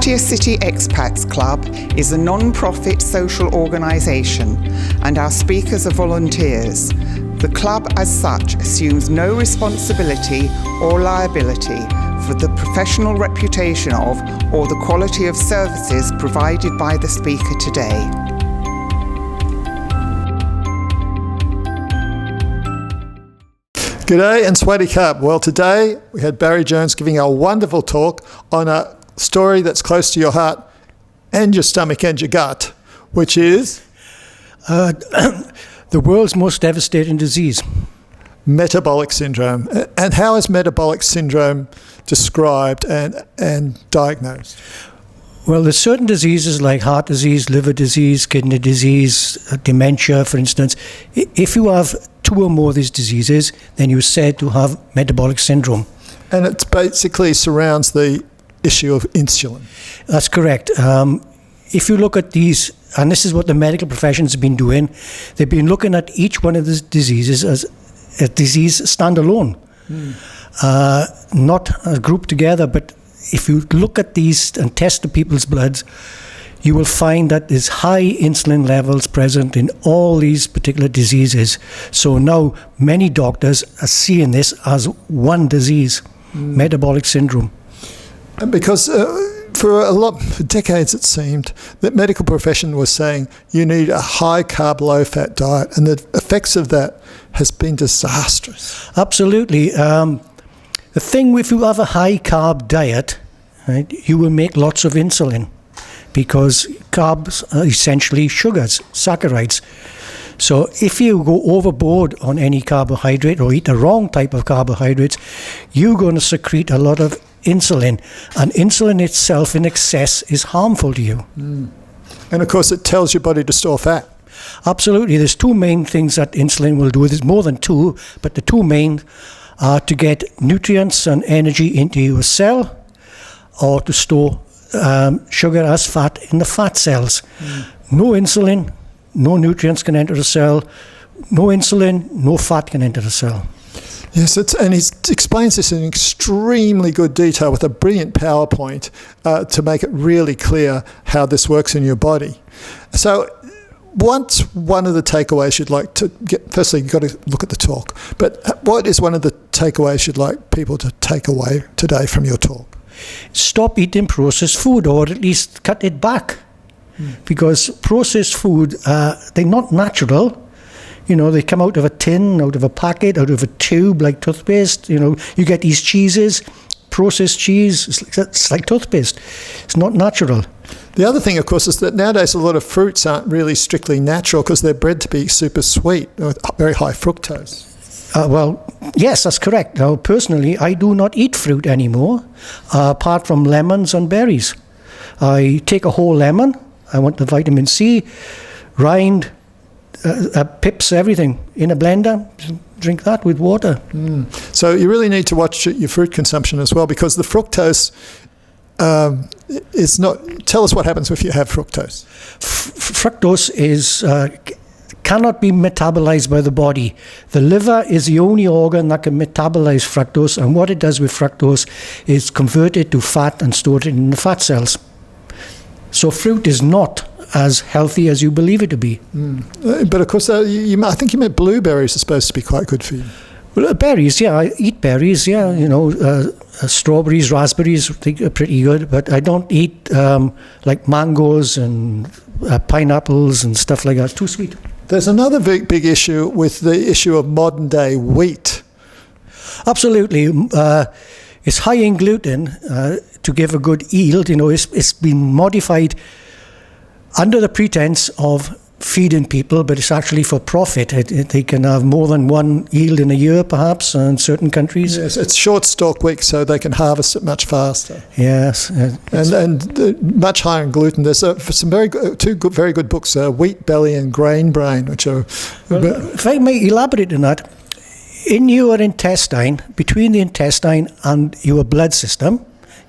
Loftier City Expats Club is a non-profit social organisation, and our speakers are volunteers. The club as such assumes no responsibility or liability for the professional reputation of or the quality of services provided by the speaker today. G'day and Swaddy Cup. Well, today we had Barry Jones giving a wonderful talk on a story that's close to your heart and your stomach and your gut, which is the world's most devastating disease. Metabolic syndrome. And how is metabolic syndrome described and diagnosed? Well, there's certain diseases like heart disease, liver disease, kidney disease, dementia, for instance. If you have two or more of these diseases, then you're said to have metabolic syndrome. And it basically surrounds the issue of insulin. That's correct. If you look at these, and this is what the medical professions have been doing, they've been looking at each one of these diseases as a disease standalone, not grouped together. But if you look at these and test the people's bloods, you will find that there's high insulin levels present in all these particular diseases. So now many doctors are seeing this as one disease, metabolic syndrome. And because for decades it seemed that medical profession was saying you need a high carb, low fat diet, and the effects of that has been disastrous. Absolutely. The thing, if you have a high carb diet, right, you will make lots of insulin because carbs are essentially sugars, saccharides. So if you go overboard on any carbohydrate or eat the wrong type of carbohydrates, you're going to secrete a lot of insulin, and insulin itself in excess is harmful to you. And of course it tells your body to store fat. Absolutely. There's two main things that insulin will do. There's more than two, but the two main are to get nutrients and energy into your cell or to store sugar as fat in the fat cells. No insulin, no nutrients can enter the cell. No insulin, no fat can enter the cell. Yes, and he explains this in extremely good detail with a brilliant PowerPoint to make it really clear how this works in your body. So what's one of the takeaways you'd like to get? Firstly, you've got to look at the talk. But what is one of the takeaways you'd like people to take away today from your talk? Stop eating processed food, or at least cut it back. Because processed food, they're not natural. You know, they come out of a tin, out of a packet, out of a tube like toothpaste. You know, you get these cheeses, processed cheese, it's like toothpaste. It's not natural. The other thing, of course, is that nowadays a lot of fruits aren't really strictly natural because they're bred to be super sweet, with very high fructose. Well, yes, that's correct. Now, personally, I do not eat fruit anymore, apart from lemons and berries. I take a whole lemon, I want the vitamin C, rind, pips, everything in a blender, drink that with water. So you really need to watch your fruit consumption as well, because the fructose is not... Tell us what happens if you have fructose. Fructose is cannot be metabolized by the body. The liver is the only organ that can metabolize fructose, and what it does with fructose is convert it to fat and store it in the fat cells. So fruit is not as healthy as you believe it to be. But of course, I think you meant blueberries are supposed to be quite good for you. Well, berries, yeah, I eat berries, yeah. You know, strawberries, raspberries, I think are pretty good. But I don't eat like mangoes and pineapples and stuff like that. Too sweet. There's another big issue with the issue of modern day wheat. Absolutely. It's high in gluten to give a good yield. You know, it's been modified under the pretense of feeding people, but it's actually for profit. They can have more than one yield in a year, perhaps, in certain countries. Yes, it's short stalk week, so they can harvest it much faster. Yes, and much higher in gluten. There's some very good books, Wheat Belly and Grain Brain, which are. Well, if I may elaborate on that, in your intestine, between the intestine and your blood system,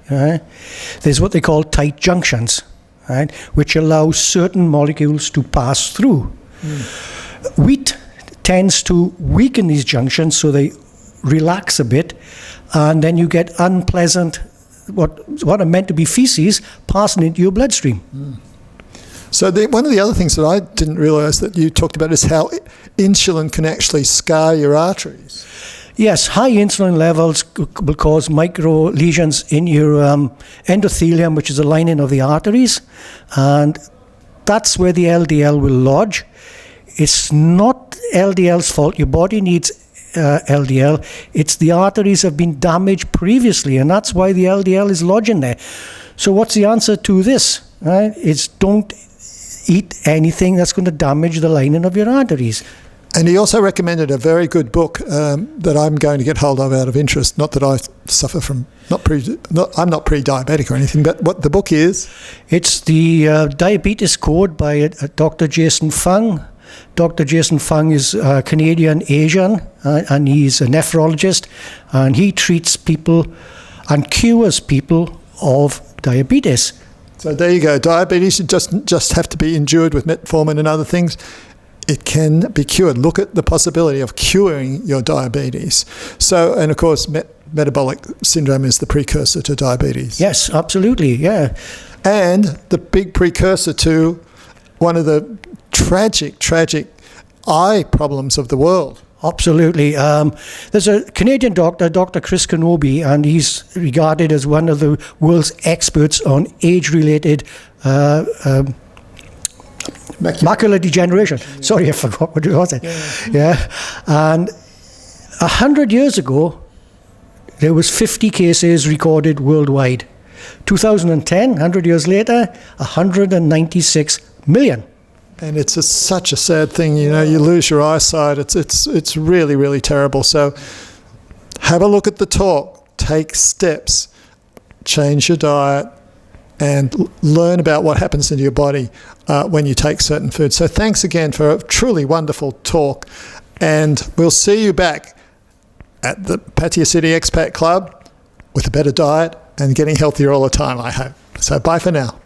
there's what they call tight junctions. Right, which allows certain molecules to pass through. Wheat tends to weaken these junctions so they relax a bit, and then you get unpleasant what are meant to be feces passing into your bloodstream. So one of the other things that I didn't realise that you talked about is how insulin can actually scar your arteries. Yes, high insulin levels will cause micro lesions in your endothelium, which is the lining of the arteries, and that's where the LDL will lodge. It's not LDL's fault. Your body needs LDL. It's the arteries have been damaged previously, and that's why the LDL is lodging there. So what's the answer to this? Right? It's don't eat anything that's going to damage the lining of your arteries. And he also recommended a very good book that I'm going to get hold of out of interest. Not that I suffer from, I'm not pre-diabetic or anything, but what the book is? It's the Diabetes Code by Dr. Jason Fung. Dr. Jason Fung is Canadian-Asian, and he's a nephrologist, and he treats people and cures people of diabetes. So there you go. Diabetes, you just have to be endured with metformin and other things. It can be cured. Look at the possibility of curing your diabetes. So, and of course, metabolic syndrome is the precursor to diabetes. Yes, absolutely, yeah. And the big precursor to one of the tragic eye problems of the world. Absolutely. There's a Canadian doctor, Dr. Chris Kenobi, and he's regarded as one of the world's experts on age-related macular degeneration. Sorry, I forgot what it was. Yeah. And 100 years ago, there was 50 cases recorded worldwide. 2010, 100 years later, 196 million. And it's such a sad thing, you lose your eyesight. It's really, really terrible. So have a look at the talk, take steps, change your diet, and learn about what happens in your body when you take certain foods. So thanks again for a truly wonderful talk, and we'll see you back at the Pattaya City Expat Club with a better diet and getting healthier all the time, I hope. So bye for now.